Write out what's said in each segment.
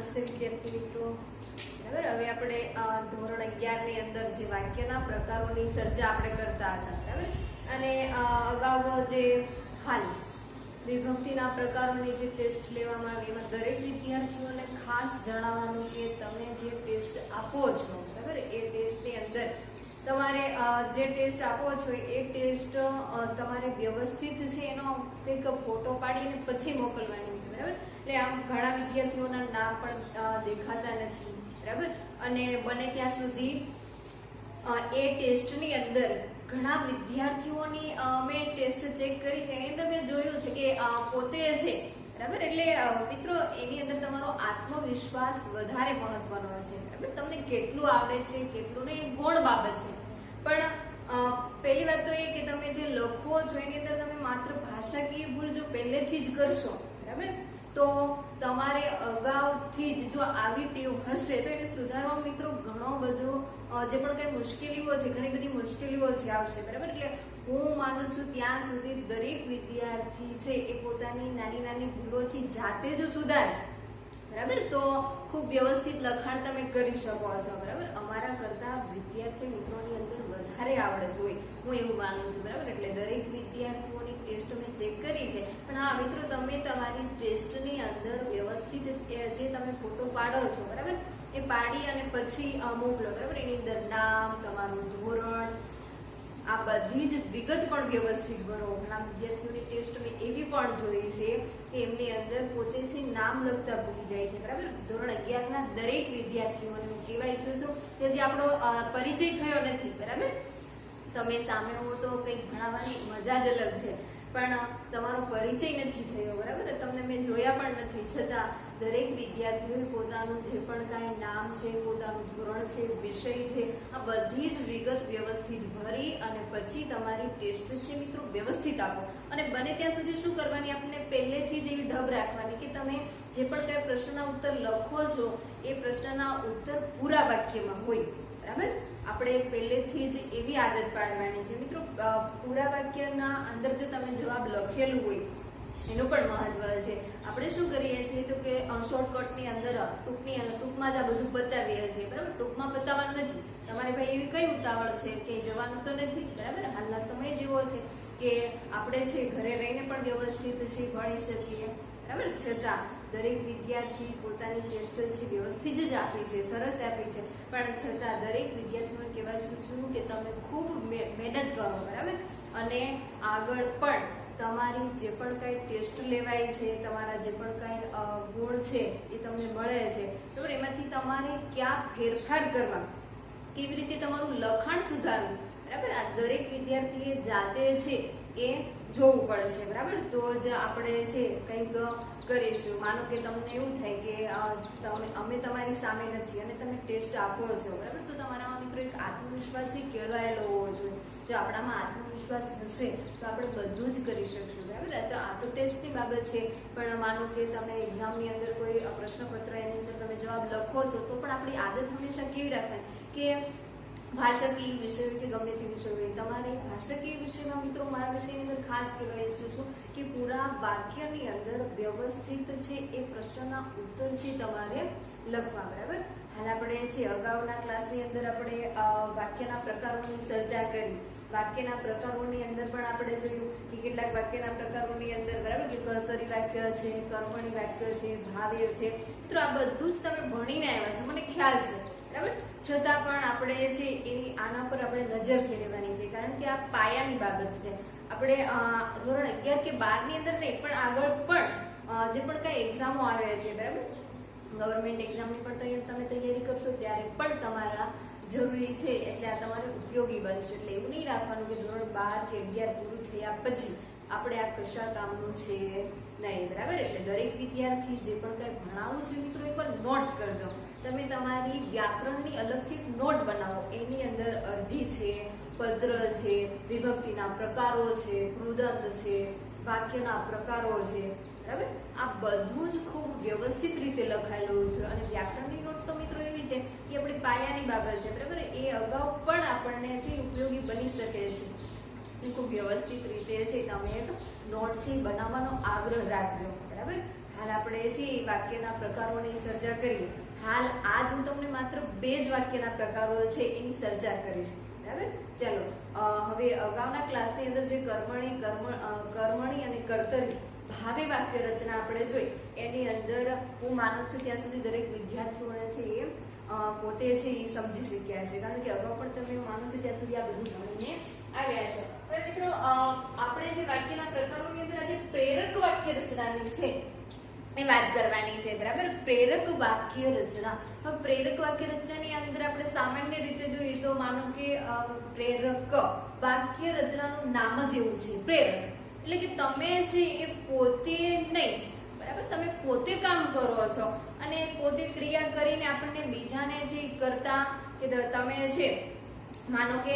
નમસ્તે વિદ્યાર્થી મિત્રો. બરાબર, હવે આપણે ધોરણ 11 ની અંદર જે વાક્યના પ્રકારોની ચર્ચા આપણે કરતા હતા. બરાબર, અને અગાઉ જે હાલ વિભક્તિના પ્રકારોની જે ટેસ્ટ લેવામાં આવી એમાં દરેક વિદ્યાર્થીઓને ખાસ જણાવવાનું કે તમે જે ટેસ્ટ આપો છો, બરાબર, એ ટેસ્ટની અંદર તમારે જે ટેસ્ટ આપો છો એ ટેસ્ટ તમારે વ્યવસ્થિત છે એનો કંઈક ફોટો પાડીને પછી મોકલવાની છે. બરાબર, એટલે આમ ઘણા વિદ્યાર્થીઓના નામ પણ દેખાતા નથી. બરાબર, અને બને ત્યાં સુધી એ ટેસ્ટની અંદર ઘણા વિદ્યાર્થીઓની મેં ટેસ્ટ ચેક કરી છે એની અંદર મેં જોયું છે કે પોતે છે. બરાબર, એટલે મિત્રો એની અંદર તમારો આત્મવિશ્વાસ વધારે મહત્વનો છે. બરાબર, તમને કેટલું આવડે છે કેટલું નહીં ગૌણ બાબત છે, પણ પહેલી વાત તો એ કે તમે જે લખો છો એની અંદર તમે માત્ર ભાષાકીય ભૂલ જો પહેલેથી જ કરશો, બરાબર, તો તમારે અગાઉથી જ જો આવી ટેવ હશે તો એને સુધારવા મિત્રો ઘણો બધો જે પણ કઈ મુશ્કેલીઓ છે, ઘણી બધી મુશ્કેલીઓ છે આવશે. બરાબર, એટલે હું માનું છું ત્યાં સુધી દરેક વિદ્યાર્થી છે એ પોતાની નાની નાની ભૂલોથી જાતે જ સુધારે. બરાબર, તો ખૂબ વ્યવસ્થિત લખાણ તમે કરી શકો છો. બરાબર, અમારા કરતા વિદ્યાર્થી મિત્રોની અંદર વધારે આવડત હોય હું એવું માનું છું. બરાબર, એટલે દરેક વિદ્યાર્થીઓની ટેસ્ટ મેં ચેક કરી છે, પણ હા મિત્રો તમે તમારી ટેસ્ટની અંદર વ્યવસ્થિત જે તમે ફોટો પાડો છો, બરાબર, એ પાડી અને પછી મોકલો. બરાબર, એની અંદર નામ, તમારું ધોરણ, આ બધી જ વિગત પણ વ્યવસ્થિત ભરો. ઘણા વિદ્યાર્થીઓની ટેસ્ટ મેં એવી પણ જોઈ છે કે એમની અંદર પોતે છે નામ લખતા ભૂલી જાય છે. બરાબર, ધોરણ 11 ના દરેક વિદ્યાર્થીઓને હું કહેવા ઈચ્છું છું કે જે આપણો પરિચય થયો નથી. બરાબર, તમે સામે હો તો કંઈક ભણાવવાની મજા જ અલગ છે, પણ તમારો પરિચય નથી થયો. બરાબર, તમને મેં જોયા પણ નથી, છતાં દરેક વિદ્યાર્થીઓએ પોતાનું જે પણ કાંઈ નામ છે, પોતાનું ધોરણ છે, વિષય છે, આ બધી જ વિગત વ્યવસ્થિત ભરી અને પછી તમારી ટેસ્ટ છે મિત્રો વ્યવસ્થિત આપો. અને બને ત્યાં સુધી શું કરવાની, આપણને પહેલેથી જ એવી ઢબ રાખવાની કે તમે જે પણ કાંઈ પ્રશ્નના ઉત્તર લખો છો એ પ્રશ્નના ઉત્તર પૂરા વાક્યમાં હોય. બરાબર, આપણે પહેલેથી જ એવી આદત પાડવાની છે મિત્રો. પૂરા વાક્યના અંદર જો તમે જવાબ લખેલું હોય એનું પણ મહત્વ છે. આપણે શું કરીએ છીએ તો કે શોર્ટકટની અંદર ટૂંકમાં જ આ બધું બતાવીએ છીએ. બરાબર, ટૂંકમાં બતાવવાનું નથી. તમારે ભાઈ એવી કઈ ઉતાવળ છે કે જવાનું તો નથી. બરાબર, હાલના સમય જેવો છે કે આપણે છે ઘરે રહીને પણ વ્યવસ્થિત છે ભણી શકીએ. બરાબર, છતાં દરેક વિદ્યાર્થી પોતાની ટેસ્ટ છે વ્યવસ્થિત જ આપી છે, સરસ આપી છે, પણ છતાં દરેક વિદ્યાર્થીઓને કહેવા છું કે તમે ખૂબ મહેનત કરો. બરાબર, અને આગળ પણ તમારી જે પણ કાંઈ ટેસ્ટ લેવાય છે, તમારા જે પણ કાંઈ ગુણ છે એ તમને મળે છે, બરાબર, એમાંથી તમારે ક્યાં ફેરફાર કરવા, કેવી રીતે તમારું લખાણ સુધારવું, બરાબર, આ દરેક વિદ્યાર્થીએ જાતે છે એ જોવું પડશે. બરાબર, તો જ આપણે છે કંઈક કરીશું. માનો કે તમને એવું થાય કે અમે તમારી સામે નથી અને તમે ટેસ્ટ આપો છો. બરાબર, તો તમારામાં મિત્રો એક આત્મવિશ્વાસ કેળવાયેલો હોવો જોઈએ. જો આપણામાં આત્મવિશ્વાસ હશે તો આપણે બધું જ કરી શકશું. બરાબર, તો આ તો ટેસ્ટની બાબત છે, પણ માનો કે તમે એક્ઝામની અંદર કોઈ પ્રશ્નપત્ર એની અંદર તમે જવાબ લખો છો તો પણ આપણી આદત હંમેશા કેવી રાખવાની કે ભાષાકીય વિષય હોય કે ગમે તે વિષય હોય, તમારે ભાષાકીય વિષયમાં મિત્રો મારા વિષયની અંદર ખાસ કહેવા ઈચ્છું છું કે પૂરા વાક્યની અંદર વ્યવસ્થિત છે એ પ્રશ્નના ઉત્તર છે તમારે લખવા. બરાબર, હાલ આપણે છે અગાઉના ક્લાસની અંદર આપણે વાક્યના પ્રકારોની ચર્ચા કરી. વાક્યના પ્રકારોની અંદર પણ આપણે જોયું કે કેટલાક વાક્યના પ્રકારોની અંદર, બરાબર, કે કર્તરી વાક્ય છે, કર્મણી વાક્ય છે, ભાવ્ય છે. મિત્રો આ બધું જ તમે ભણીને આવ્યા છો, મને ખ્યાલ છે. બરાબર, છતાં પણ આપણે છે એની આના પર આપણે નજર ફેરવવાની છે, કારણ કે આ પાયાની બાબત છે. આપણે ધોરણ 11 કે 12 ની અંદર નહીં પણ આગળ પણ જે પણ કાંઈ એક્ઝામો આવે છે, બરાબર, ગવર્મેન્ટ એક્ઝામની પણ તમે તૈયારી કરશો ત્યારે પણ તમારા જરૂરી છે, એટલે આ તમારે ઉપયોગી બનશે. એટલે એવું નહીં રાખવાનું કે ધોરણ 12 કે 11 પૂરું થયા પછી આપણે આ કશા કામનું છે નહીં. બરાબર, એટલે દરેક વિદ્યાર્થી જે પણ કાંઈ ભણાવવું છે મિત્રો એકવાર નોટ કરજો. તમે તમારી વ્યાકરણની અલગથી નોટ બનાવો. એની અંદર અરજી છે, પત્ર છે, વિભક્તિના પ્રકારો છે, કૃદંત છે, વાક્યના પ્રકારો છે. બરાબર, આ બધું જ ખૂબ વ્યવસ્થિત રીતે લખાયેલું છે. અને વ્યાકરણની નોટ તો મિત્રો એવી છે કે આપણી પાયાની બાબત છે. બરાબર, એ અગાઉ પણ આપણને છે ઉપયોગી બની શકે છે. ખૂબ વ્યવસ્થિત રીતે છે તમે એક નોટ છે બનાવવાનો આગ્રહ રાખજો. બરાબર, હાલ આપણે છે વાક્યના પ્રકારોની સર્જા કરીએ. હાલ આજ હું તમને માત્ર 2 જ વાક્યના પ્રકારો છે એની સર્જા કરીશ. બરાબર? ચાલો હવે અગાઉના ક્લાસની અંદર જે કર્મણી અને કર્તરી ભાવે વાક્ય રચના આપણે જોઈ એની અંદર હું માનું છું ત્યાં સુધી દરેક વિદ્યાર્થીઓને છે એ પોતે છે એ સમજી શક્યા છે, કારણ કે અગાઉ પણ તમે માનું છું ત્યાં સુધી આ બધું ભણીને આવ્યા છે. હવે મિત્રો આપણે જે વાક્યના પ્રકારોની અંદર આજે પ્રેરક વાક્ય રચનાની છે એ વાત કરવાની છે. બરાબર? પ્રેરક વાક્ય રચના. હવે પ્રેરક વાક્ય રચનાની અંદર આપણે સામાન્ય રીતે જોઈએ તો માનો કે પ્રેરક વાક્ય રચનાનું નામ જ એવું છે, પ્રેરક. એટલે કે તમે છે એ પોતે નહીં, બરાબર, તમે પોતે કામ કરો છો અને પોતે ક્રિયા કરીને આપણને બીજાને છે કરતા કે તમે છે માનો કે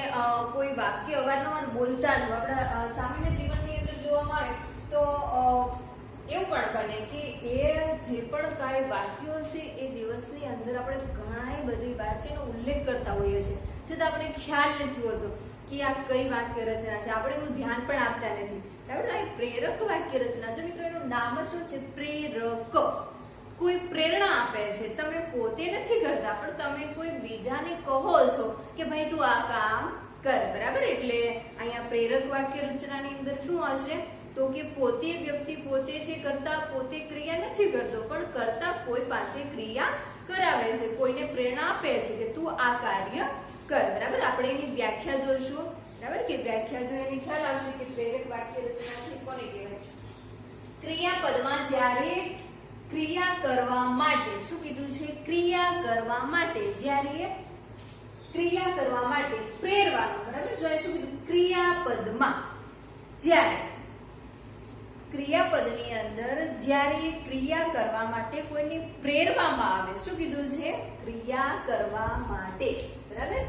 કોઈ વાક્ય અવારનવાર બોલતા જ આપણા સામાન્ય જીવનની અંદર જોવામાં આવે તો એવું પણ બને કે એ જે પણ કાંઈ વાક્યો છે એ દિવસની અંદર આપણે ઘણી બધી વાર છે એનો ઉલ્લેખ કરતા હોઈએ છીએ, છતાં આપણે ખ્યાલ નથી હોતો કે આ કઈ વાક્ય રચના છે, આપણે એનું ધ્યાન પણ આપતા નથી. બરાબર? આ પ્રેરક વાક્ય રચના છે મિત્રો. એનું નામ શું છે? પ્રેરક. કોઈ પ્રેરણા આપે છે, તમે પોતે નથી કરતા પણ તમે કોઈ બીજાને કહો છો કે ભાઈ તું આ કામ કર. બરાબર? એટલે અહીંયા પ્રેરક વાક્ય રચનાની અંદર શું હશે તો કે પોતે વ્યક્તિ પોતે છે કરતા પોતે ક્રિયા નથી કરતો પણ કરતા કોઈ પાસે ક્રિયા કરાવે છે, કોઈને પ્રેરણા આપે છે કે તું આ કાર્ય કર. બરાબર? આપણે એની વ્યાખ્યા જોઈશું. બરાબર? કે વ્યાખ્યા જોઈને ખ્યાલ આવશે કે પ્રેરક વાક્ય રચના છે કોને કહેવાય. ક્રિયાપદમાં જ્યારે ક્રિયા કરવા માટે, શું કીધું છે? ક્રિયા કરવા માટે, જ્યારે ક્રિયા કરવા માટે પ્રેરવાનું. બરાબર? જો શું કીધું? ક્રિયાપદમાં જ્યારે, ક્રિયાપદની અંદર જ્યારે ક્રિયા કરવા માટે કોઈને પ્રેરવામાં આવે, શું કીધું છે? ક્રિયા કરવા માટે. બરાબર?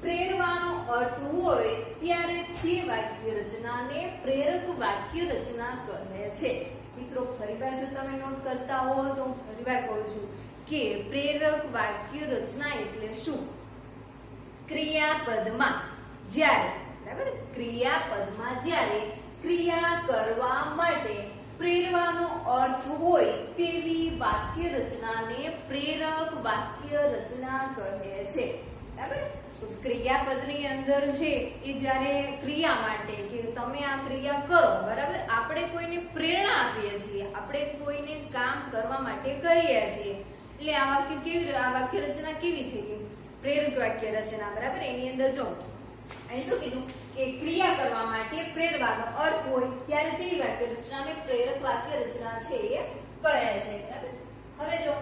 પ્રેરવાનો અર્થ હોય ત્યારે તે વાક્ય રચનાને પ્રેરક વાક્ય રચના કહે છે. મિત્રો ફરીવાર જો તમે નોટ કરતા હો તો હું ફરીવાર કહું છું કે પ્રેરક વાક્ય રચના એટલે શું? ક્રિયાપદમાં જ્યારે, બરાબર, ક્રિયાપદમાં જ્યારે ક્રિયા કરવા માટે પ્રેરવાનો અર્થ હોય તેવી વાક્ય રચનાને પ્રેરક વાક્ય રચના કહે છે. બરાબર? ક્રિયાપદની અંદર છે એ જ્યારે ક્રિયા માટે કે તમે આ ક્રિયા કરો, બરાબર, આપણે કોઈને પ્રેરણા આપીએ છીએ, આપણે કોઈને કામ કરવા માટે કહીએ છીએ, એટલે આ વાક્ય રચના કેવી થઈ ગઈ? પ્રેરક વાક્ય રચના. બરાબર? એની અંદર જો અહીં શું કીધું કે ક્રિયા કરવા માટે પ્રેરવાનો અર્થ હોય ત્યારે તેવી વાક્ય રચનાને પ્રેરક વાક્ય રચના છે એ કહે છે. બરાબર? હવે જો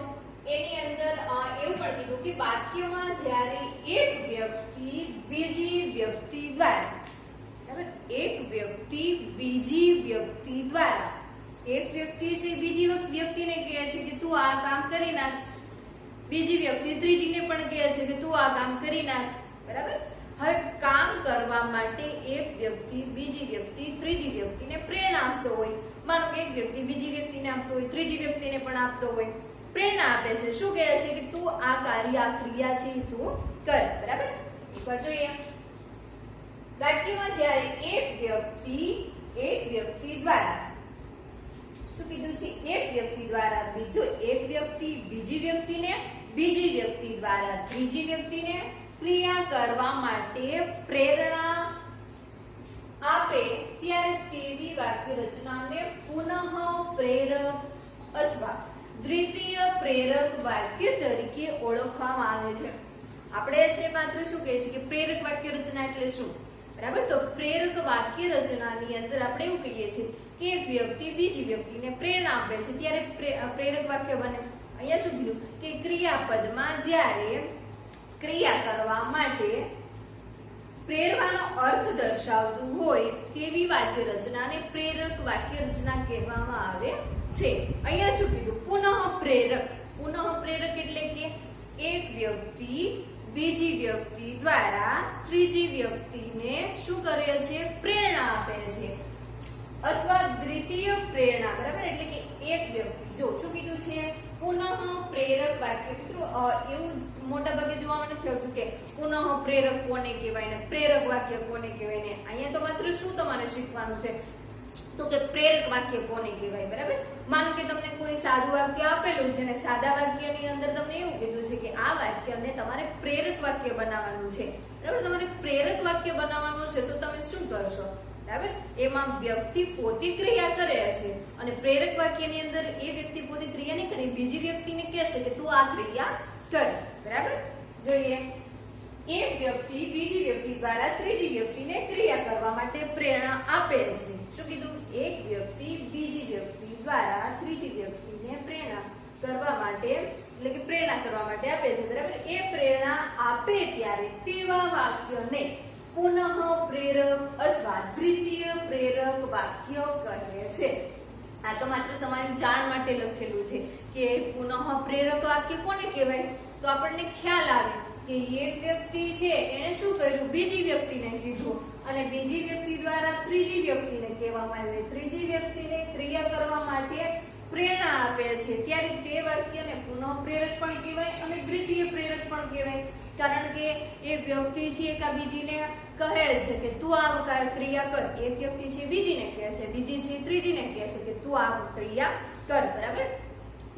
એની અંદર એવું પણ કીધું કે વાક્યમાં જ્યારે એક વ્યક્તિ બીજી વ્યક્તિ દ્વારા, બરાબર, એક વ્યક્તિ બીજી વ્યક્તિ દ્વારા, એક વ્યક્તિ છે બીજી વ્યક્તિને કહે છે કે તું આ કામ કરી નાખ, બીજી વ્યક્તિ ત્રીજીને પણ કહે છે કે તું આ કામ કરી નાખ. બરાબર? હવે કામ કરવા માટે એક વ્યક્તિ બીજી વ્યક્તિ ત્રીજી વ્યક્તિને પ્રેરણા આપતો હોય, માનો કે એક વ્યક્તિ બીજી વ્યક્તિને આપતો હોય, ત્રીજી વ્યક્તિને પણ આપતો હોય, પ્રેરણા આપે છે, શું કહે છે કે તું આ કાર્ય આ ક્રિયા છે તું કર. બરાબર? એકવાર જોઈએ વાક્યમાં જ્યારે એક વ્યક્તિ દ્વારા, શું કીધું છે? એક વ્યક્તિ દ્વારા બીજો એક વ્યક્તિ બીજી વ્યક્તિને, બીજી વ્યક્તિ દ્વારા ત્રીજી વ્યક્તિને ક્રિયા કરવા માટે પ્રેરણા આપે ત્યારે તેવી વાક્ય રચનાને પુનઃ પ્રેરક અથવા દ્વિતીય પ્રેરક વાક્ય તરીકે ઓળખવામાં આવે છે. આપણે છે માત્ર શું કહે છે કે પ્રેરક વાક્ય રચના એટલે શું? બરાબર? તો પ્રેરક વાક્ય રચનાની અંદર આપણે એવું કહીએ છીએ કે એક વ્યક્તિ બીજી વ્યક્તિને પ્રેરણા આપે છે ત્યારે પ્રેરક વાક્ય બને. અહીંયા શું કીધું કે ક્રિયાપદમાં જ્યારે ક્રિયા કરવા માટે પ્રેરવાનો અર્થ દર્શાવતું હોય તેવી વાક્ય રચનાને પ્રેરક વાક્ય રચના કહેવામાં આવે છે. અહીંયા શું કીધું? પુનઃ પ્રેરક. પુનઃ પ્રેરક એટલે કે એક વ્યક્તિ બીજી વ્યક્તિ દ્વારા ત્રીજી વ્યક્તિને શું કરે છે? પ્રેરણા આપે છે, અથવા દ્વિતીય પ્રેરણા. બરાબર? એટલે કે એક વ્યક્તિ, જો શું કીધું છે? પુનઃ પ્રેરક વાક્ય. મિત્રો એવું મોટા ભાગે જોવા નથી આવતું કે પુનઃ પ્રેરક કોને કહેવાય ને પ્રેરક વાક્ય કોને કહેવાય ને. અહીંયા તો માત્ર શું તમારે શીખવાનું છે? તો કે પ્રેરક વાક્ય કોને કહેવાય? બરાબર. માનો કે તમને કોઈ સાદું વાક્ય આપેલું છે અને સાદા વાક્યની અંદર તમને એવું કીધું છે કે આ વાક્યને તમારે પ્રેરક વાક્ય બનાવવાનું છે. બરાબર. તમારે પ્રેરક વાક્ય બનાવવાનું છે તો તમે શું કરશો? બરાબર. એમાં વ્યક્તિ પોતે ક્રિયા કરે છે અને પ્રેરક વાક્યની અંદર એ વ્યક્તિ પોતે ક્રિયા નહીં કરે, બીજી વ્યક્તિને કહેશે કે તું આ ક્રિયા કર. બરાબર. જોઈએ, એક વ્યક્તિ બીજી વ્યક્તિ દ્વારા ત્રીજી વ્યક્તિને ક્રિયા કરવા માટે પ્રેરણા આપે છે. શું કીધું? એક વ્યક્તિ બીજી વ્યક્તિ દ્વારા ત્રીજી વ્યક્તિને પ્રેરણા કરવા માટે, એટલે કે પ્રેરણા કરવા માટે આપે છે. બરાબર. એ પ્રેરણા આપે ત્યારે તેવા વાક્યને પુનઃ પ્રેરક અથવા દ્વિતીય પ્રેરક વાક્ય કહે છે. આ તો માત્ર તમારી જાણ માટે લખેલું છે કે પુનઃ પ્રેરક વાક્ય કોને કહેવાય? તો આપણને ખ્યાલ આવે કે એક વ્યક્તિ છે એને શું કર્યું? બીજી વ્યક્તિને કીધું અને બીજી વ્યક્તિ દ્વારા ત્રીજી વ્યક્તિને કહેવામાં આવે. ત્રીજી વ્યક્તિને ક્રિયા કરવા માટે પ્રેરણા આપે છે ત્યારે તે વાક્યને પુનઃ પ્રેરક પણ કહેવાય અને દ્વિતીય પ્રેરક પણ કહેવાય. કારણ કે એ વ્યક્તિ છે એકા બીજીને કહે છે કે તું આ ક્રિયા કર. એક વ્યક્તિ છે બીજીને કહે છે, બીજી છે ત્રીજીને કહે છે કે તું આ ક્રિયા કર. બરાબર.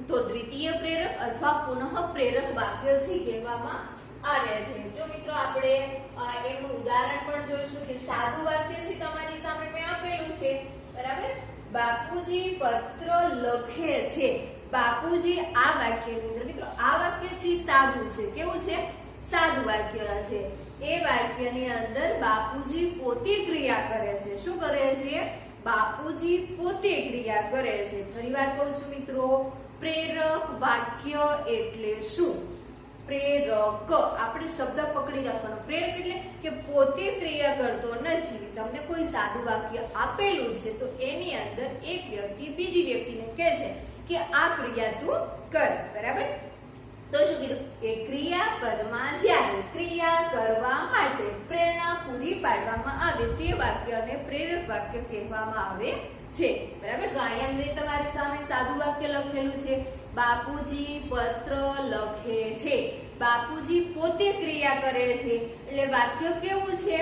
તો દ્વિતીય પ્રેરક અથવા પુનઃ પ્રેરક વાક્ય છે કહેવામાં આવે છે. જો મિત્રો આપણે એનું ઉદાહરણ પણ જોઈશું કે સાદું વાક્ય છે તમારી સામે મેં આપેલું છે. બરાબર. બાપુજી પત્ર લખે છે. બાપુજી આ વાક્યની અંદર મિત્રો આ વાક્ય છે સાદું છે. કેવું છે? સાદું વાક્ય છે. એ વાક્યની અંદર બાપુજી પોતે ક્રિયા કરે છે. શું કરે છે? બાપુજી પોતે ક્રિયા કરે છે. ફરીવાર કહું છું મિત્રો, પ્રેરક વાક્ય એટલે શું? પ્રેરક. આપણે શબ્દ પકડી રાખવાનો. પ્રેરક એટલે કે પોતે ક્રિયા કરતો નથી. તમને કોઈ સાદું વાક્ય આપેલું છે તો એની અંદર એક વ્યક્તિ બીજી વ્યક્તિને કહેશે કે આ ક્રિયા તું કર. બરાબર. તો શું કીધું? કે ક્રિયાપદમાં જ્યારે ક્રિયા કરવા માટે પ્રેરણા પૂરી પાડવામાં આવે તે વાક્યને પ્રેરક વાક્ય કહેવામાં આવે છે. બરાબર. તો અહીંયા જે તમારી સામે સાદું વાક્ય લખેલું છે, બાપુજી પત્ર લખે છે. બાપુજી પોતે ક્રિયા કરે છે એટલે વાક્ય કેવું છે?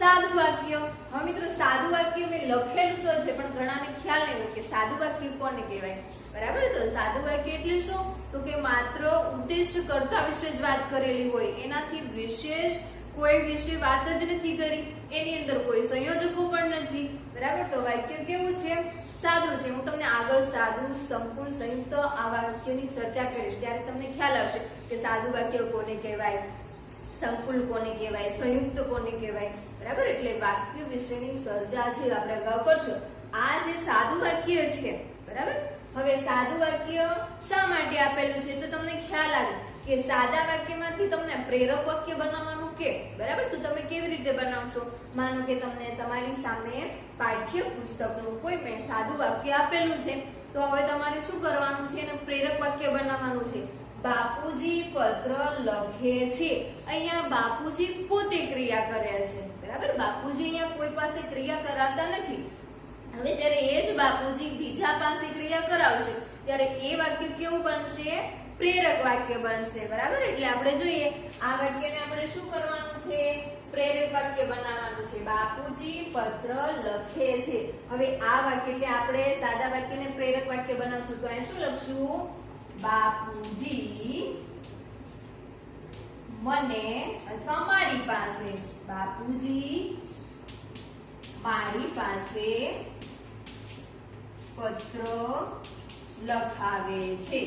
સાદું વાક્ય. હવે મિત્રો સાદું વાક્ય મેં લખેલું તો છે પણ ઘણાને ખ્યાલ નહીં હોય કે સાદું વાક્ય કોને કહેવાય. બરાબર. તો સાદું વાક્ય એટલે શું? તો કે માત્ર ઉદ્દેશ્ય કર્તા વિશે જ વાત કરેલી હોય, એનાથી વિશેષ કોઈ વિશે વાત જ નથી કરી, એની અંદર કોઈ સંયોજકો પણ નથી. બરાબર. તો વાક્ય કેવું છે? સાદું છે. હું તમને આગળ સાદું, સંપૂર્ણ, સંયુક્ત આ વાક્યની ચર્ચા કરીશ ત્યારે તમને ખ્યાલ આવશે કે સાદું વાક્ય કોને કહેવાય, સંકુલ કોને કહેવાય, સંયુક્ત કોને કહેવાય. બરાબર. એટલે વાક્ય વિશેની ચર્ચા છે આપણે અગાઉ કરશું. આ જે સાદું વાક્ય છે, બરાબર. હવે સાદું વાક્ય શા માટે આપેલું છે? તો તમને ખ્યાલ આવે કે સાદા વાક્યમાંથી તમને પ્રેરક વાક્ય બનાવવાનું કે. બરાબર. તો તમે કેવી રીતે બનાવશો? માનો કે તમને તમારી સામે પાઠ્ય પુસ્તકનું કોઈ મેં સાદું વાક્ય આપેલું છે તો હવે તમારે શું કરવાનું છે? એને પ્રેરક વાક્ય બનાવવાનું છે. બાપુજી પત્ર લખે છે. અહીંયા બાપુજી પોતે ક્રિયા કરે છે. બરાબર. બાપુજી અહીંયા કોઈ પાસે ક્રિયા કરાવતા નથી. હવે જ્યારે એ જ બાપુજી બીજા પાસે ક્રિયા કરાવશે ત્યારે એ વાક્ય કેવું બનશે? પ્રેરક વાક્ય બનશે. બરાબર. એટલે આપણે જોઈએ આ વાક્યને આપણે શું કરવાનું છે? પ્રેરક વાક્ય બનાવવાનું છે. બાપુજી પત્ર લખે છે. હવે આ વાક્ય એટલે આપણે સાદા વાક્યને પ્રેરક વાક્ય બનાવશું તો અહીં શું લખશું? બાપુજી મને અથવા મારી પાસે. બાપુજી મારી પાસે પત્ર લખાવે છે.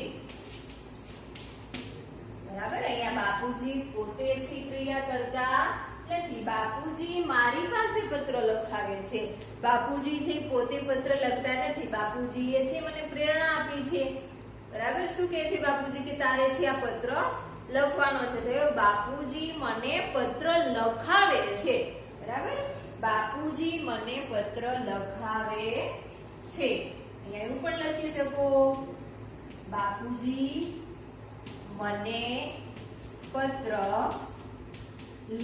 બરાબર. અહીંયા બાપુજી પોતે છે ક્રિયા કરતા નથી. બાપુજી મારી પાસે પત્ર લખાવે છે. બાપુજી છે પોતે પત્ર લખતા નથી. બાપુજીએ છે મને પ્રેરણા આપી છે. બરાબર. શું કહે છે બાપુજી? કે તારે છે આ પત્ર લખવાનો છે. તો બાપુજી મને પત્ર લખાવે છે. બરાબર. બાપુજી મને પત્ર લખાવે છે. અહીંયા એવું પણ લખી શકો, બાપુજી મને પત્ર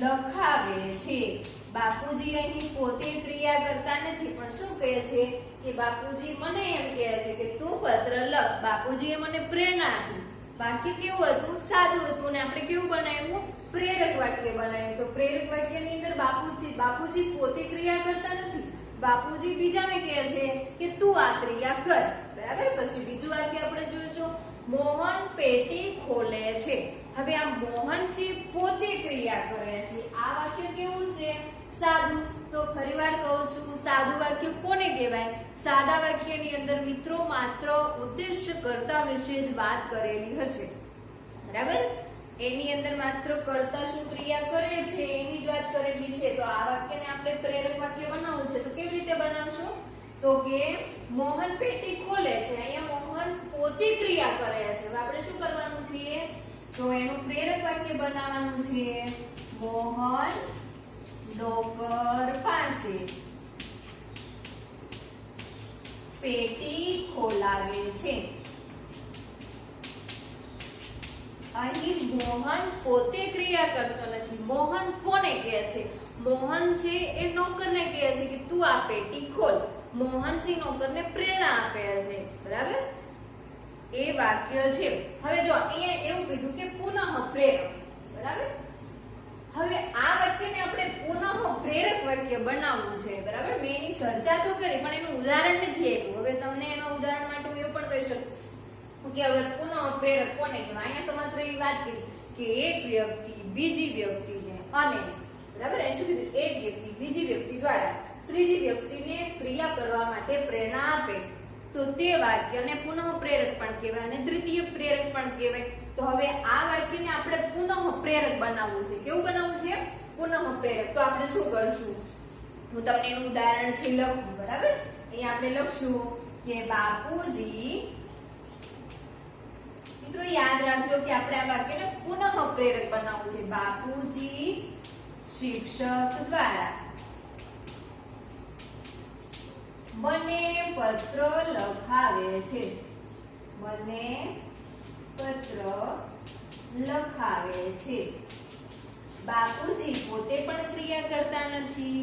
લખાવે છે. બાપુજી અહીં પોતે ક્રિયા કરતા નથી પણ શું કહે છે કે બાપુજી મને એમ કહે છે કે તું પત્ર લખ. બાપુજીએ મને પ્રેરણા આપી. વાક્ય કેવું હતું? સાદું હતું ને આપણે કેવું બનાવ્યું? પ્રેરક વાક્ય બનાવ્યું. તો પ્રેરક વાક્યની અંદર બાપુજી પોતે ક્રિયા કરતા નથી બાપુજી બીજાને કહે છે કે તું આ ક્રિયા કર, બરાબર. પછી બીજું વાક્ય આપણે જોઈશું, મોહન પેટી ખોલે છે. હવે આ મોહનજી પોતે ક્રિયા કરે છે. આ વાક્ય કેવું છે? સાદું. તો ફરીવાર કહું છું, સાદું વાક્ય કોને કહેવાય? સાદા વાક્યની અંદર મિત્રો માત્ર ઉદ્દેશ્ય કર્તા વિશે જ વાત કરેલી હશે, બરાબર. એની અંદર માત્ર કર્તા શું ક્રિયા કરે છે એની જ વાત કરેલી છે. તો આ વાક્યને આપણે પ્રેરક વાક્ય બનાવવું છે. તો કેવી રીતે બનાવશું? તો કે મોહન પેટી ખોલે છે. અહીંયા મોહન પોતે ક્રિયા કરે છે. હવે આપણે શું કરવાનું છે? તો એનું પ્રેરક વાક્ય બનાવવાનું છે, મોહન નોકર પાસે પેટી ખોલાવે છે. અહીં મોહન પોતે ક્રિયા કરતો નથી. મોહન કોને કહે છે? મોહન છે એ નોકરને કહે છે કે તું આ પેટી ખોલ. મોહન છે નોકરને પ્રેરણા આપે છે, બરાબર. એ વાક્ય છે. હવે જો અહીંયા એવું કીધું કે પુનઃ પ્રેરક, બરાબર. હવે આ વાક્યને આપણે પુનઃ પ્રેરક વાક્ય બનાવવું છે, બરાબર. મેં એની ચર્ચા તો કરી પણ એનું ઉદાહરણ નથી આપ્યું. હવે તમને એના ઉદાહરણ માટે હું એવું પણ કહી શકું કે હવે પુનઃ પ્રેરક કોને કહેવાય? અહીંયા તો માત્ર એવી વાત કરી કે એક વ્યક્તિ બીજી વ્યક્તિને અને, બરાબર, એ શું કીધું? એક વ્યક્તિ બીજી વ્યક્તિ દ્વારા ત્રીજી વ્યક્તિને ક્રિયા કરવા માટે પ્રેરણા આપે તો તે વાક્યને પુનઃ પ્રેરક પણ કહેવાય અને દ્વિતીય પ્રેરક પણ કહેવાય. તો હવે આ વાક્યને આપણે પુનઃ પ્રેરક બનાવવું છે. કેવું બનાવવું છે? પુનઃ પ્રેરક. તો આપણે શું કરશું? હું તમને એનું ઉદાહરણ છે લખું, બરાબર. અહીંયા આપણે લખશું કે બાપુજી, મિત્રો યાદ રાખજો કે આપણે આ વાક્યને પુનઃ પ્રેરક બનાવવું છે. બાપુજી શિક્ષક દ્વારા મને પત્ર લખાવે છે. મને પત્ર લખાવે છે. બાપુજી પોતે પણ ક્રિયા કરતા નથી,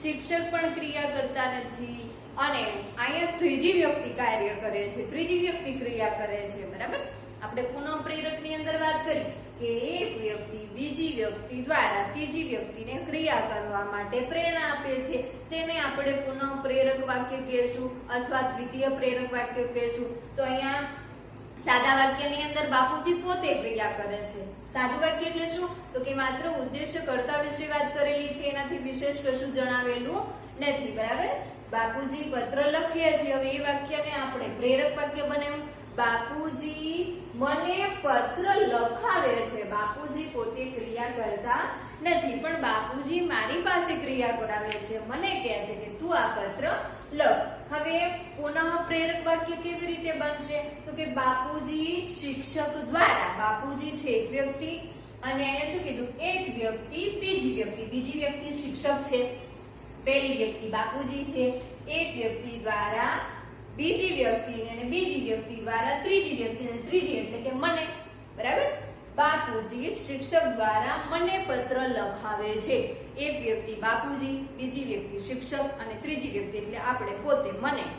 શિક્ષક પણ ક્રિયા કરતા નથી અને અહીંયા ત્રીજી વ્યક્તિ કાર્ય કરે છે, ત્રીજી વ્યક્તિ ક્રિયા કરે છે, બરાબર. આપણે પુનઃ પ્રેરકની અંદર વાત કરી કે એક વ્યક્તિ બીજી વ્યક્તિ દ્વારા ત્રીજી વ્યક્તિને ક્રિયા કરવા માટે પ્રેરણા આપે છે. તેને આપણે પુનઃ પ્રેરક વાક્ય કહેશું અથવા દ્વિતીય પ્રેરક વાક્ય કહેશું. તો અહીંયા સાદા વાક્યની અંદર બાપુજી પોતે ક્રિયા કરે છે. સાદું વાક્ય એટલે શું? તો કે માત્ર ઉદ્દેશ્ય કર્તા વિશે વાત કરેલી છે, એનાથી વિશેષ કશું જણાવેલું નથી, બરાબર. બાપુજી પત્ર લખીએ છીએ. હવે એ વાક્યને આપણે પ્રેરક વાક્ય બનાવ્યું. બાપુજી મને પત્ર લખાવે છે. બાપુજી પોતે ક્રિયા કરતા નથી પણ બાપુજી મારી પાસે ક્રિયા કરાવે છે. મને કહે છે કે તું આ પત્ર લખ. હવે પુનઃ પ્રેરક વાક્ય કેવી રીતે બનશે? તો કે બાપુજી શિક્ષક દ્વારા, બાપુજી છે એક વ્યક્તિ અને અહીંયા શું કીધું? એક વ્યક્તિ બીજી વ્યક્તિ, બીજી વ્યક્તિ શિક્ષક છે, પહેલી વ્યક્તિ બાપુજી છે, એક વ્યક્તિ દ્વારા બીજી વ્યક્તિ અને બીજી વ્યક્તિ દ્વારા ત્રીજી વ્યક્તિ અને ત્રીજી એટલે કે મને, બરાબર. બાપુજી શિક્ષક દ્વારા મને પત્ર લખાવે છે. એક વ્યક્તિ બાપુજી, બીજી વ્યક્તિ શિક્ષક અને ત્રીજી વ્યક્તિ એટલે આપણે પોતે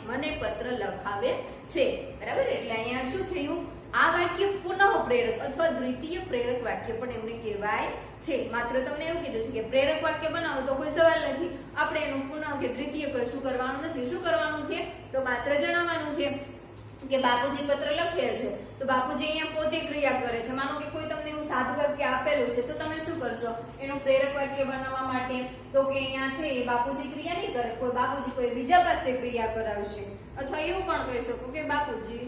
મને પત્ર લખાવે છે, બરાબર. એટલે અહીંયા શું થયું? આ વાક્ય પુનઃ પ્રેરક અથવા દ્વિતીય પ્રેરક વાક્ય પણ એમને કહેવાય છે. માત્ર તમને એવું કીધું છે કે પ્રેરક વાક્ય બનાવો તો કોઈ સવાલ નથી. આપણે એનું પુનઃ કે દ્વિતીય કશું કરવાનું નથી. શું કરવાનું છે? તો માત્ર જણાવવાનું છે કે બાપુજી પત્ર લખે છે તો બાપુજી અહીંયા પોતે ક્રિયા કરે છે. માનો કે કોઈ તમને એવું સાદું વાક્ય આપેલું છે તો તમે શું કરશો એનું પ્રેરક વાક્ય બનાવવા માટે? તો કે અહીંયા છે એ બાપુજી ક્રિયા નહીં કરે, કોઈ બાપુજી કોઈ બીજા પાસે ક્રિયા કરાવશે. અથવા એવું પણ કહી શકો કે બાપુજી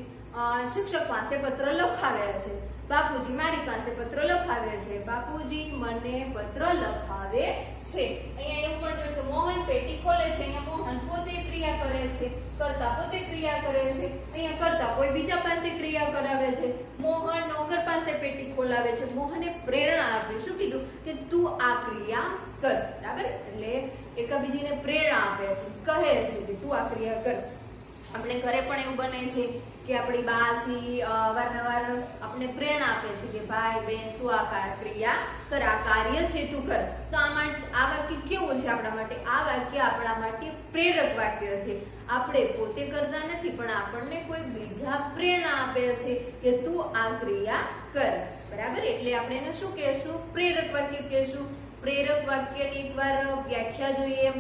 શિક્ષક પાસે પત્ર લખાવે છે, બાપુજી મારી પાસે પત્ર લખાવે છે, બાપુજી મને પત્ર લખાવે છે. અહીંયા એવું પણ જોયું કે મોહન પેટી ખોલે છે. અહીંયા મોહન પોતે ક્રિયા કરે છે, કરતા પોતે ક્રિયા કરે છે. અહીંયા કરતા કોઈ બીજા પાસે ક્રિયા કરાવે છે. મોહન નોકર પાસે પેટી ખોલાવે છે. મોહને પ્રેરણા આપી. શું કીધું? કે તું આ ક્રિયા કર, બરાબર. એટલે એકબીજીને પ્રેરણા આપે છે, કહે છે કે તું આ ક્રિયા કર. આપણે ઘરે પણ એવું બને છે કે આપણી બા છે અવારનવાર આપણે પ્રેરણા આપે છે કે ભાઈ બેન તું આ ક્રિયા કર, આ કાર્ય છે તું કર. તો આ વાક્ય કેવું છે આપણા માટે? આ વાક્ય આપણા માટે પ્રેરક વાક્ય છે. આપણે પોતે કરતા નથી પણ આપણને કોઈ બીજા પ્રેરણા આપે છે કે તું આ ક્રિયા કર, બરાબર. એટલે આપણે એને શું કહેશું? પ્રેરક વાક્ય કહેશું. પ્રેરક વાક્યની એકવાર વ્યાખ્યા જોઈએ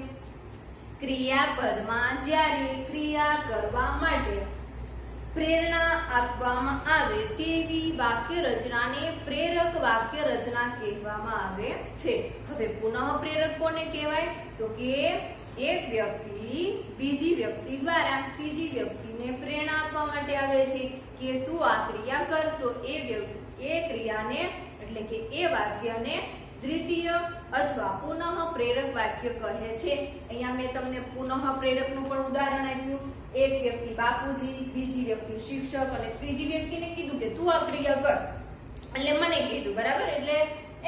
ક્રિયાપદમાં જ્યારે ક્રિયા કરવા માટે પ્રેરણા આપવામાં આવે તેવી વાક્ય રચનાને પ્રેરક વાક્ય રચના કહેવામાં આવે છે. હવે પુનઃ પ્રેરક કોને કહેવાય? તો કે એક વ્યક્તિ બીજી વ્યક્તિ દ્વારા ત્રીજી વ્યક્તિને પ્રેરણા આપવા માટે આવે છે કે તું આ ક્રિયા કર, તો એ ક્રિયાને એટલે કે એ વાક્યને દ્વિતીય અથવા પુનઃ પ્રેરક વાક્ય કહે છે. અહીંયા મેં તમને પુનઃ પ્રેરકનું પણ ઉદાહરણ આપ્યું. એક વ્યક્તિ બાપુજી, બીજી વ્યક્તિ શિક્ષક અને ત્રીજી વ્યક્તિને કીધું કે તું આ ક્રિયા કર, એટલે મને કીધું, બરાબર. એટલે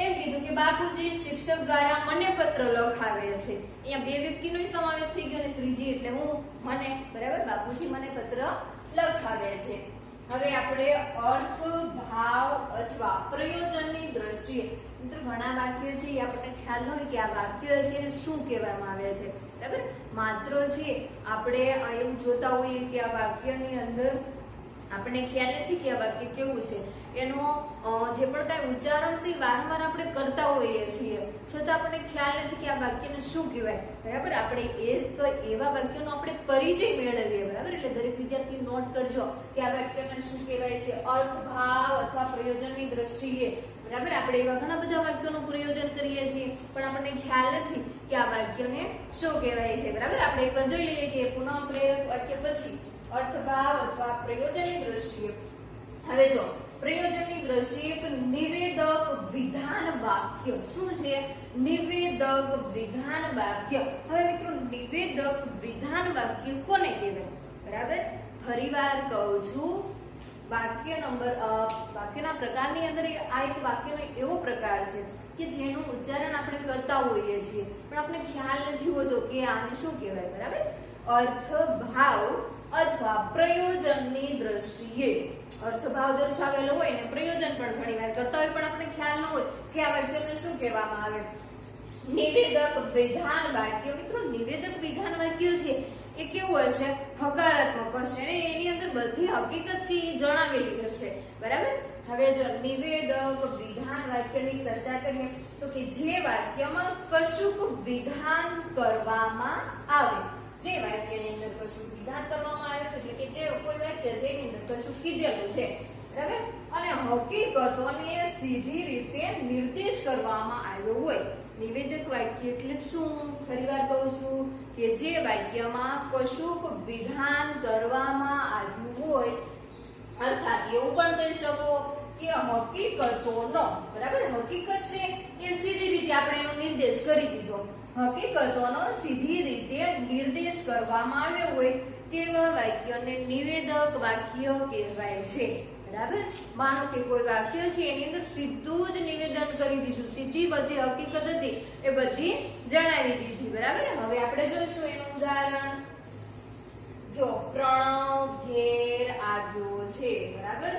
એમ કીધું કે બાપુજી શિક્ષક દ્વારા મને પત્ર લખાવે છે. અહીંયા બે વ્યક્તિનો સમાવેશ થઈ ગયો અને ત્રીજી એટલે હું, મને, બરાબર. બાપુજી મને પત્ર લખાવે છે. હવે આપણે અર્થ, ભાવ અથવા પ્રયોજનની દ્રષ્ટિએ મિત્રો ઘણા વાક્ય છે એ આપણને ખ્યાલ ન હોય કે આ વાક્ય છે એને શું કહેવામાં આવે છે, બરાબર. માત્ર છે આપણે એમ જોતા હોઈએ કે આ વાક્યની અંદર આપણને ખ્યાલ નથી કે આ વાક્ય કેવું છે, એનો જે પણ કાંઈ ઉચ્ચારણ છે વારંવાર આપણે કરતા હોઈએ છીએ છતાં આપણને ખ્યાલ નથી કે આ વાક્યને શું કહેવાય, બરાબર. આપણે એવા વાક્યનો આપણે પરિચય મેળવીએ, બરાબર. એટલે દરેક વિદ્યાર્થી નોટ કરજો કે આ વાક્યને શું કહેવાય છે, અર્થ, ભાવ અથવા પ્રયોજનની દ્રષ્ટિએ, બરાબર. આપણે એવા ઘણા બધા વાક્યોનું પ્રયોજન કરીએ છીએ પણ આપણને ખ્યાલ નથી કે આ વાક્યને શું કહેવાય છે, બરાબર. આપણે એકવાર જોઈ લઈએ કે પુનઃ પ્રેરક વાક્ય પછી અર્થ, ભાવ અથવા પ્રયોજનની દ્રષ્ટિએ. હવે જો પ્રયોજનની દ્રષ્ટિએ નિવેદક વિધાન વાક્ય શું છે? નિવેદક વિધાન વાક્ય. હવે મિત્રો નિવેદક વિધાન વાક્ય કોને કહેવાય, બરાબર. ફરીવાર કહું છું, વાક્યના પ્રકારની અંદર આ એક વાક્યનો એવો પ્રકાર છે કે જેનું ઉચ્ચારણ આપણે કરતા હોઈએ છીએ પણ આપણે ખ્યાલ નથી હોતો કે આને શું કહેવાય, બરાબર. અર્થ, ભાવ અથવા પ્રયોજનની દ્રષ્ટિએ અર્થભાવ દર્શાવેલો હોય અને પ્રયોજન પણ ઘણીવાર કરતા હોય પણ આપણે ખ્યાલ ન હોય કે આ વાક્યને શું કહેવામાં આવે. નિવેદક વિધાન વાક્ય. મિત્રો નિવેદક વિધાન વાક્ય છે એ કેવું હશે? હકારાત્મક હશે અને એની અંદર બધી હકીકત છે એ જણાવેલી હશે, બરાબર. હવે જો નિવેદક વિધાન વાક્યની ચર્ચા કરીએ તો કે જે વાક્યમાં કશુંક વિધાન કરવામાં આવે, જે વાક્યની અંદર કશું વિધાન કરવામાં આવે એટલે કે જે કોઈ વાક્ય છે એની અંદર કશું કીધેલું છે, બરાબર. અને હકીકતોને સીધી રીતે નિર્દેશ કરવામાં આવ્યો હોય. નિવેદક વાક્ય એટલે શું? ફરીવાર કહું છું કે જે વાક્યમાં કશુંક વિધાન કરવામાં આવ્યું હોય, અર્થાત એવું પણ કહી શકો કે હકીકતોનો, બરાબર. હકીકત છે એ સીધી રીતે આપણે એનો નિર્દેશ કરી દીધો. હકીકતોનો સીધી રીતે નિર્દેશ કરવામાં આવ્યો હોય તેવા વાક્યને નિવેદક વાક્ય કહેવાય છે, બરાબર. માનો કે કોઈ વાક્ય છે એની અંદર સીધું જ નિવેદન કરી દીધું, સીધી બધી હકીકત હતી એ બધી જણાવી દીધી, બરાબર. હવે આપણે જોઈશું એનું ઉદાહરણ. જો પ્રણવ ઘેર આવ્યો છે, બરાબર.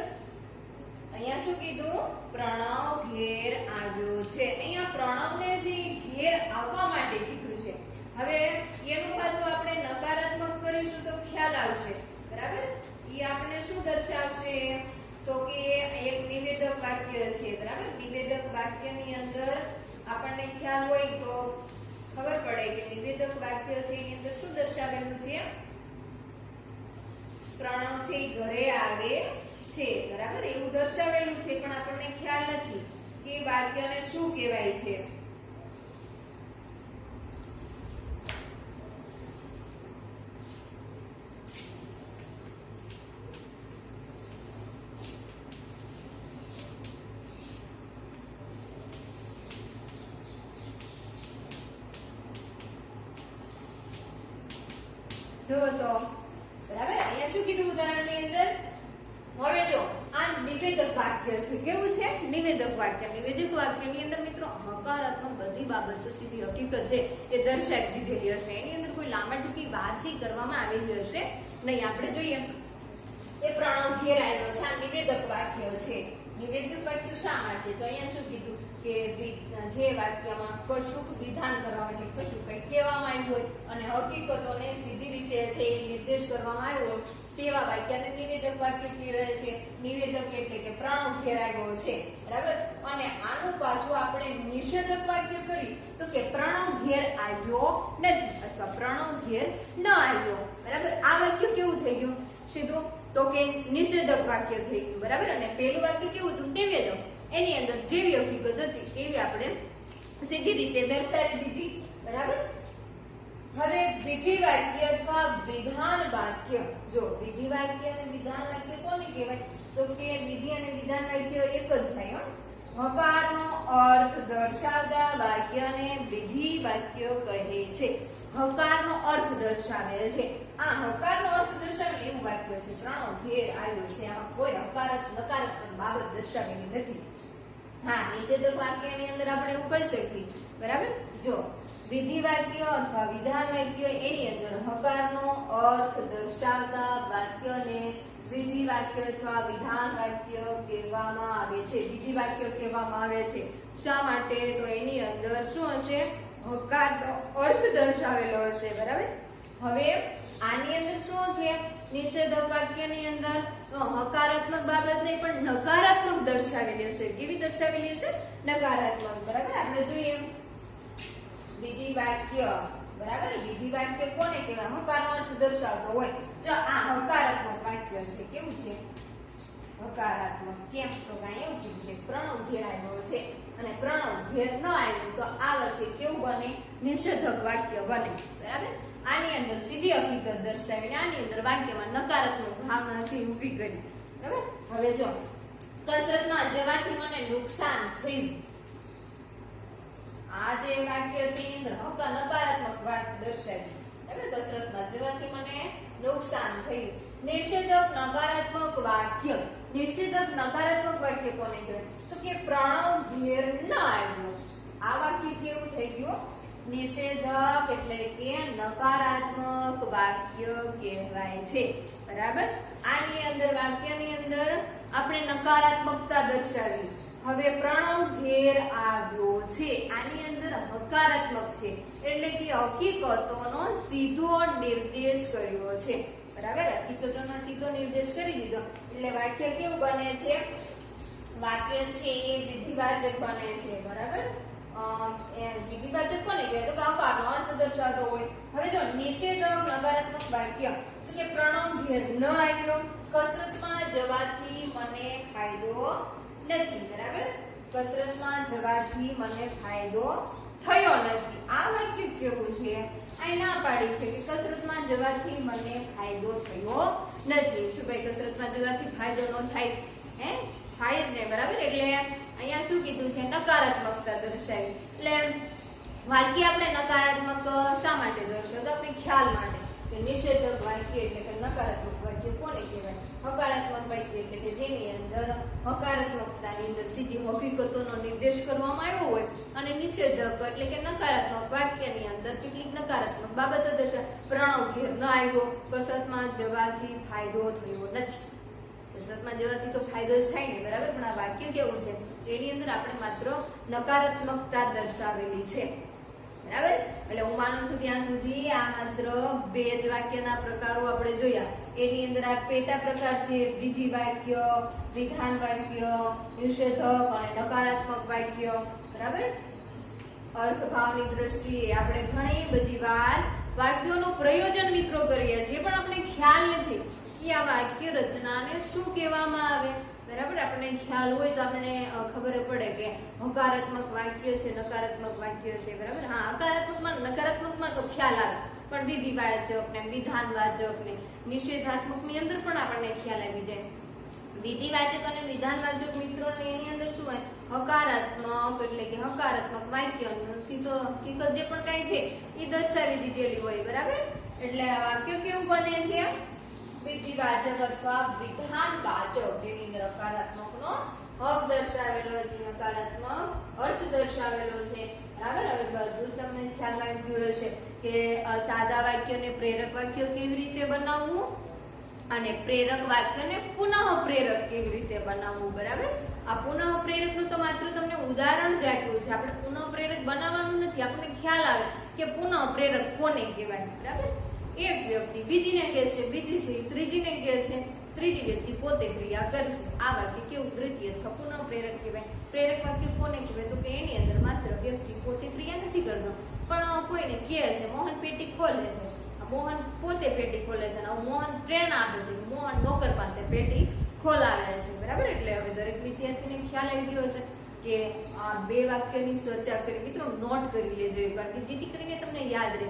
અહીંયા શું કીધું? પ્રણવ ઘેર આવ્યો છે. અહીંયા પ્રણવને જે ઘેર આવવા માટે કીધું છે. હવે એનું પાછું આપણે નકારાત્મક કરીશું તો ખ્યાલ આવશે, બરાબર. એ આપણે શું દર્શાવશે? તો કે એક નિવેદક વાક્ય છે, બરાબર. નિવેદક વાક્યની અંદર આપણને ખ્યાલ હોય તો ખબર પડે કે નિવેદક વાક્ય છે એની અંદર શું દર્શાવેલું છે? પ્રણવ છે ઘરે આવે છે, બરાબર. એવું દર્શાવેલું છે પણ આપણને ખ્યાલ નથી કે વાક્યને શું કહેવાય છે. જો તો બરાબર. અહીંયા શું કીધું ઉદાહરણની અંદર? હવે જો આ નિવેદક વાક્ય છે. કેવું છે? નિવેદક વાક્ય. નિવેદક વાક્યની અંદર મિત્રો હકારાત્મક બધી બાબતો સીધી હકીકત છે એ દર્શાવી દીધેલી હશે. એની અંદર કોઈ લાંબાટૂંકી વાત છે કરવામાં આવેલી હશે નહીં. આપણે જોઈએ એ પ્રણવ ઘેર આવ્યો છે, આ નિવેદક વાક્ય છે. નિવેદક વાક્ય શા માટે? તો અહીંયા શું કીધું? કે જે વાક્યમાં કશુંક વિધાન કરવામાં એટલે કશું કંઈ કહેવામાં આવ્યું હોય અને હકીકતોને સીધી રીતે છે એ નિર્દેશ કરવામાં આવ્યો હોય તેવા વાક્યને નિવેદક વાક્ય કહેવાય છે. નિવેદક એટલે કે પ્રણવ ઘેર આવ્યો છે, બરાબર. અને આનું પાછું આપણે નિષેધક વાક્ય કરી તો કે પ્રણવ ઘેર આવ્યો નથી અથવા પ્રણવ ઘેર ન આવ્યો, બરાબર. આ વાક્ય કેવું થઈ ગયું સીધું તો કે નિષેધક વાક્ય થઈ ગયું, બરાબર. અને પહેલું વાક્ય કેવું હતું નિવેદક, એની અંદર જેવી હકીકત હતી એવી આપણે સીધી રીતે દર્શાવી દીધી, બરાબર. હવે વિધિ વાક્ય અથવા વિધાન વાક્ય, જો વિધિ વાક્ય અને વિધાન વાક્ય કોને કહેવાય તો કે વિધિ અને વિધાન વાક્ય એક જ થાય. હકારનો અર્થ દર્શાવતા વાક્યને વિધિ વાક્ય કહે છે. હકારનો અર્થ દર્શાવે છે. આ હકારનો અર્થ દર્શાવે એવું વાક્ય છે પ્રણવ ઘેર આવ્યો છે. આમાં કોઈ નકારાત્મક બાબત દર્શાવેલી નથી. હા, નિષેધક વાક્યની અંદર આપણે એવું કહી શકીએ, બરાબર. જો વિધિ વાક્ય અથવા વિધાન વાક્ય એની અંદર હકારનો અર્થ દર્શાવતા વાક્યને વિધિ વાક્ય અથવા વિધાન વાક્ય કહેવામાં આવે છે. વિધિ વાક્ય કહેવામાં આવે છે. શા માટે તો એની અંદર શું હશે હકારનો અર્થ દર્શાવેલો હશે, બરાબર. હવે આની અંદર શું છે નિષેધક વાક્યની અંદર હકારાત્મક બાબત નહીં પણ નકારાત્મક દર્શાવેલી હશે. કેવી દર્શાવેલી હશે નકારાત્મક, બરાબર. આપણે જોઈએ વિધિ વાક્ય, બરાબર. વિધિ વાક્ય કોને કહેવાય હકારનો અર્થ દર્શાવતો હોય. જો આ હકારાત્મક વાક્ય છે. કેવું છે હકારાત્મક? કેમ તો કાંઈ એવું કીધું છે પ્રણવ ઘેર આવ્યો છે અને પ્રણવ ઘેર ન આવ્યું તો આ વાક્ય કેવું બને નિષેધક વાક્ય બને, બરાબર. આની અંદર સીધી હકીકત દર્શાવીને આની અંદર વાક્યમાં નકારાત્મક ભાવના છે ઊભી કરી, બરાબર. હવે જો કસરતમાં જવાથી મને નુકસાન થયું, આ જે વાક્ય છે એની અંદર નકારાત્મક વાત દર્શાવી, બરાબર. કસરતમાં જવાથી મને નુકસાન થયું. નિષેધક નકારાત્મક વાક્ય, નિષેધક નકારાત્મક વાક્ય કોને કહેવાય તો કે પ્રણવ ઘેર ન આવ્યો. આ વાક્ય કેવું થઈ ગયું નિષેધક એટલે કે નકારાત્મક વાક્ય કહેવાય છે, બરાબર. આની અંદર વાક્યની અંદર આપણે નકારાત્મકતા દર્શાવી. હવે પ્રણવ ઘેર આવ્યો છે આની અંદર હકારાત્મક છે એટલે કે હકીકતોનો સીધો નિર્દેશ કર્યો છે, બરાબર. હકીકતોનો સીધો નિર્દેશ કરી દીધો એટલે વાક્ય કેવું બને છે વાક્ય છે એ વિધિવાચક બને છે, બરાબર. વિધિવાચક કોને કહેવાય તો કે હકારનો અર્થ દર્શાવતો હોય. હવે જો નિષેધક નકારાત્મક વાક્ય તો કે પ્રણવ ઘેર ન આવ્યો, કસરતમાં જવાથી મને ફાયદો નથી, બરાબર. કસરતમાં જવાથી મને ફાયદો થયો નથી. આ વાક્ય કેવું છે અહીં ના પાડી છે કે કસરતમાં જવાથી મને ફાયદો થયો નથી. શું ભાઈ કસરતમાં જવાથી ફાયદો ન થાય? થાય જ નહીં, બરાબર. એટલે અહીંયા શું કીધું છે નકારાત્મકતા દર્શાવી. એટલે વાક્ય આપણે નકારાત્મક શા માટે દર્શાવ્યું તો આપણે ખ્યાલ માટે કે નિષેધક વાક્ય એટલે કે નકારાત્મક વાક્ય કોને કહેવાય હકારાત્મક વાક્ય એટલે કે જેની અંદર હકારાત્મકતાની અંદર સીધી હકીકતોનો નિર્દેશ કરવામાં આવ્યો હોય અને નિષેધક એટલે કે નકારાત્મક વાક્યની અંદર કેટલીક નકારાત્મક બાબતો દર્શાવે. પ્રણવ ઘેર ન આવ્યો, કસરતમાં જવાથી ફાયદો થયો નથી. કસરતમાં જવાથી તો ફાયદો જ થાય ને, બરાબર. પણ આ વાક્ય કેવું છે એની અંદર આપણે માત્ર નકારાત્મકતા દર્શાવેલી છે, બરાબર. એટલે હું માનું છું ત્યાં સુધી આ માત્ર બે જ વાક્યના પ્રકારો આપણે જોયા. એની અંદર આ પેટા પ્રકાર છે વિધિ વાક્ય, વિધાન વાક્ય, નિષેધક અને નકારાત્મક વાક્ય, બરાબર. અર્થભાવની દ્રષ્ટિએ આપણે ઘણી બધી વાર વાક્યોનું પ્રયોજન મિત્રો કરીએ છીએ પણ આપણે ખ્યાલ નથી કે આ વાક્ય રચનાને શું કહેવામાં આવે, બરાબર. આપણને ખ્યાલ હોય તો આપણને ખબર પડે કે હકારાત્મક વાક્ય છે નકારાત્મક વાક્ય છે, બરાબર. હા, હકારાત્મકમાં નકારાત્મકમાં તો ખ્યાલ આવે પણ વિધિવાચક ને વિધાનવાચક ને નિષેધાત્મકની અંદર પણ આપણને ખ્યાલ આવી જાય. વિધિવાચક અને વિધાનવાચક મિત્રોને એની અંદર શું હોય હકારાત્મક એટલે કે હકારાત્મક વાક્યનો સીધો હકીકત જે પણ કાંઈ છે એ દર્શાવી દીધેલી હોય, બરાબર. એટલે આ વાક્ય કેવું બને છે વિધિવાચક અથવા વિધાનવાચક જેની અંદર હકારાત્મકનો હક દર્શાવેલો છે, નકારાત્મક અર્થ દર્શાવેલો છે, બરાબર. હવે બધું તમને ખ્યાલ આવી ગયો હશે કે સાદા વાક્યને પ્રેરક વાક્ય કેવી રીતે બનાવવું અને પ્રેરક વાક્યને પુનઃ પ્રેરક કેવી રીતે બનાવવું, બરાબર. આ પુનઃ પ્રેરક પુનઃપ્રેરકનું તો માત્ર તમને ઉદાહરણ જ આપ્યું છે. આપણે પુનઃપ્રેરક બનાવવાનું નથી. આપણને ખ્યાલ આવે કે પુનઃપ્રેરક કોને કહેવાય. બરાબર, એક વ્યક્તિ બીજીને કહે છે, બીજી છે ત્રીજીને કહે છે, ત્રીજી વ્યક્તિ પોતે ક્રિયા કરશે. આ વાક્ય કેવું? દ્વિતીય અથવા પુનઃપ્રેરક કહેવાય. પ્રેરક વાક્ય કોને કહેવાય? તો કે એની અંદર માત્ર વ્યક્તિ પોતે ક્રિયા નથી કરતો, પણ કોઈને કહે છે. મોહન પેટી ખોલે છે, મોહન પોતે પેટી ખોલે છે, અને મોહન પ્રેરણા આપે છે, મોહન નોકર પાસે પેટી ખોલાવે છે. બરાબર, એટલે હવે દરેક વિદ્યાર્થીને ખ્યાલ આવી ગયો છે કે આ બે વાક્યની ચર્ચા કરી. મિત્રો નોટ કરી લેજો એકવાર, કે જેથી કરીને તમને યાદ રહે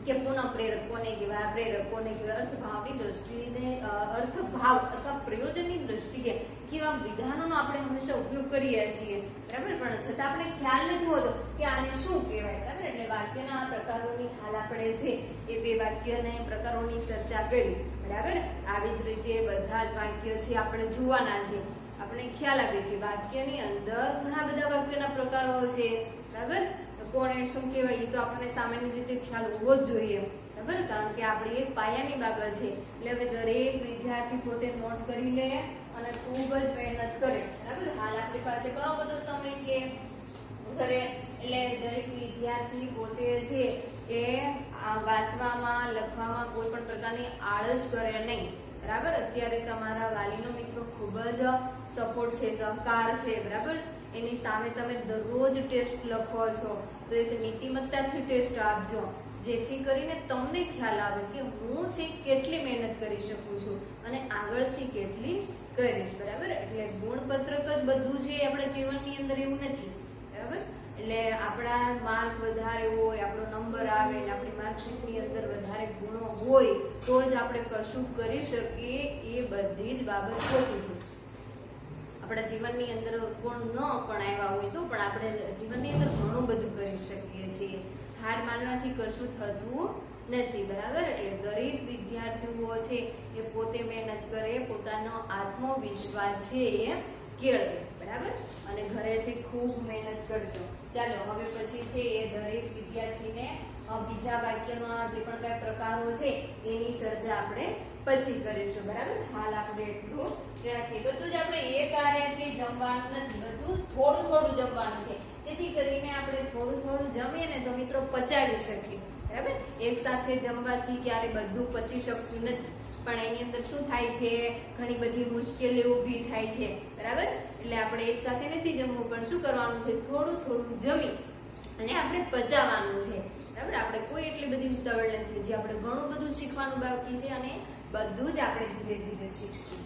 કે પુનઃપ્રેરક કોને કહેવાય, પ્રેરક કોને કહેવાય. અર્થભાવની દ્રષ્ટિએ અર્થભાવ અથવા પ્રયોજનની દ્રષ્ટિએ કેવા વિધાનોનો આપણે હંમેશા ઉપયોગ કરીએ છીએ. બરાબર, પણ છતાં આપણે ખ્યાલ નથી હોતો કે આને શું કહેવાય. બરાબર, એટલે વાક્યના પ્રકારોની હાલ આપણે છે એ બે વાક્યને પ્રકારોની ચર્ચા કરી. બરાબર, આવી જ રીતે બધા જ વાક્યો છે આપણે જોવાના છે. આપણે ખ્યાલ આવે કે વાક્યની અંદર ઘણા બધા વાક્યના પ્રકારો છે. બરાબર, કોને શું કહેવાય એ તો આપણને સામાન્ય રીતે ખ્યાલ હોવો જ જોઈએ. બરાબર, કારણ કે આપણી એક પાયાની બાબત છે. એટલે હવે દરેક વિદ્યાર્થી પોતે નોટ કરી લે અને ખૂબ જ મહેનત કરે. બરાબર, હાલ આપણી પાસે ઘણો બધો સમય છે ઘરે, એટલે દરેક વિદ્યાર્થી પોતે છે એ વાંચવામાં લખવામાં કોઈ પણ પ્રકારની આળસ કરે નહીં. બરાબર, અત્યારે તમારા વાલીનો મિત્રો ખૂબ જ સપોર્ટ છે, સહકાર છે. બરાબર, એની સામે તમે દરરોજ ટેસ્ટ લખો છો, તો એક નીતિમત્તાથી ટેસ્ટ આપજો, જેથી કરીને તમને ખ્યાલ આવે કે હું છે કેટલી મહેનત કરી શકું છું અને આગળથી કેટલી કરીશ. બરાબર, એટલે ગુણપત્રક જ બધું છે આપણે જીવનની અંદર, એવું નથી. બરાબર, એટલે આપણા માર્ક વધારે હોય, આપણો નંબર આવે, આપણી માર્કશીટની અંદર વધારે ગુણો હોય તો જ આપણે કશું કરી શકીએ, એ બધી જ બાબત ખોટી છે. આપણા જીવનની અંદર ગુણ ન પણ આવ્યા હોય તો પણ આપણે જીવનની અંદર ઘણું બધું કરી શકીએ છીએ. હાર માનવાથી કશું થતું નથી. બરાબર, એટલે દરેક વિદ્યાર્થીઓ છે એ પોતે મહેનત કરે, પોતાનો આત્મવિશ્વાસ છે એ કેળવે. બરાબર, અને ઘરે છે ખૂબ મહેનત કરજો. ચાલો હવે પછી છે એ દરેક વિદ્યાર્થીને બીજા વાક્યના જે પણ કઈ પ્રકારો છે એની ચર્ચા આપણે પછી કરીશું. બરાબર, હાલ આપણે એટલું રાખીએ. બધું જ આપણે એ કાર્ય છે જમવાનું નથી, બધું થોડું થોડું જમવાનું છે, જેથી કરીને આપણે થોડું થોડું જમીએ ને તો મિત્રો પચાવી શકીએ. બરાબર, એક સાથે જમવાથી ક્યારે બધું પચી શકતું નથી, પણ એની અંદર શું થાય છે, ઘણી બધી મુશ્કેલીઓ ઊભી થાય છે. બરાબર, એટલે આપણે એક સાથે નથી જમવું, પણ શું કરવાનું છે, થોડું થોડું જમી અને આપણે પચાવવાનું છે. બરાબર, આપણે કોઈ એટલી બધી ઉતાવળ નથી, જે આપણે ઘણું બધું શીખવાનું બાકી છે અને બધું જ આપણે ધીરે ધીરે શીખશું.